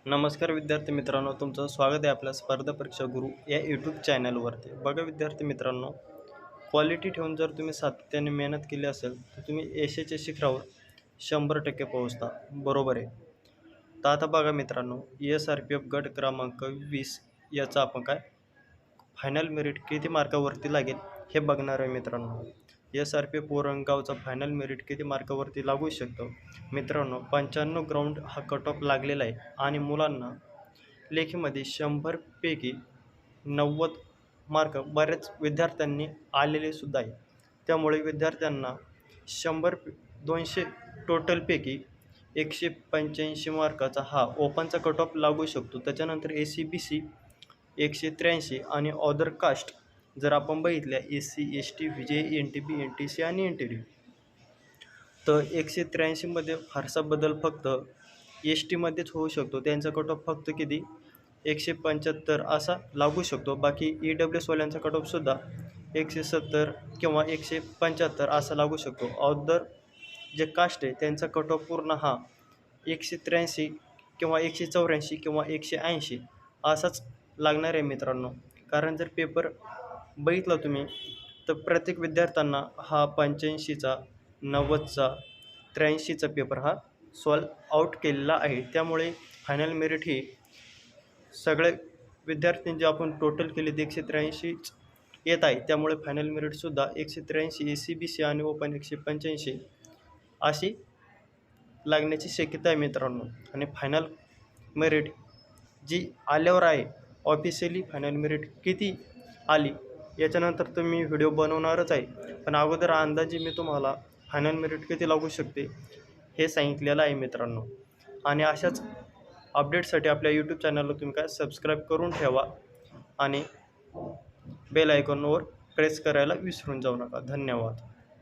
नमस्कार विद्यार्थी मित्रांनो, तुमचं स्वागत आहे आपल्या स्पर्धा परीक्षा गुरु या यूट्यूब चॅनलवरती. बघा विद्यार्थी मित्रांनो, क्वालिटी ठेवून जर तुम्ही सातत्याने मेहनत केली असेल तर तुम्ही यशाच्या शिखरावर 100% पोहोचता. बरोबर आहे. तर आता बघा मित्रांनो, SRPF गट क्रमांक 20 याचा आपण काय फायनल मेरिट किती मार्कावरती लागेल हे बघणार आहे मित्रांनो. SRPF औरंगाबादचा फायनल मेरिट किती मार्कावरती लागू शकतो मित्रांनो. 95 ग्राउंड हा कट ऑफ लागलेला आहे आणि मुलांना लेखीमध्ये 100पैकी 90 मार्क बऱ्याच विद्यार्थ्यांनी आलेले सुद्धा आहे. त्यामुळे विद्यार्थ्यांना 100-200 टोटलपैकी 185 मार्काचा हा ओपनचा कट ऑफ लागू शकतो. त्याच्यानंतर ACBC 183 आणि अदर कास्ट जर आपण बघितल्या SC ST VJ NTB NTC आणि NTD तर 183मध्ये फारसा बदल फक्त STमध्येच होऊ शकतो. त्यांचा कट ऑफ फक्त किती 175 असा लागू शकतो. बाकी EWSवाल्यांचा कट ऑफसुद्धा 170 किंवा 175 असा लागू शकतो. अदर जे कास्ट आहे त्यांचा कट ऑफ पूर्ण हा 183 किंवा 184 किंवा 180 असाच लागणार आहे मित्रांनो. कारण जर पेपर बघितला तुम्ही तर प्रत्येक विद्यार्थ्यांना हा 85चा 90चा 83चा पेपर हा सॉल्व आउट केलेला आहे. त्यामुळे फायनल मेरिट ही सगळे विद्यार्थ्यांचे आपण टोटल केले तर 183 येत आहे. त्यामुळे फायनल मेरिटसुद्धा 183 ACBC आणि ओपन 185 अशी लागण्याची शक्यता आहे मित्रांनो. आणि फायनल मेरिट जी आल्यावर आहे ऑफिशियली फायनल मेरिट किती आली याच्यानंतर तर मी व्हिडिओ बनवणारच आहे. पण अगोदर अंदाजे मी तुम्हाला फायनल मेरिट किती लागू शकते हे सांगितलेलं आहे मित्रांनो. आणि अशाच अपडेटसाठी आपल्या यूट्यूब चॅनलला तुम्ही काय सबस्क्राईब करून ठेवा आणि बेल आयकॉनवर प्रेस करायला विसरून जाऊ नका. धन्यवाद.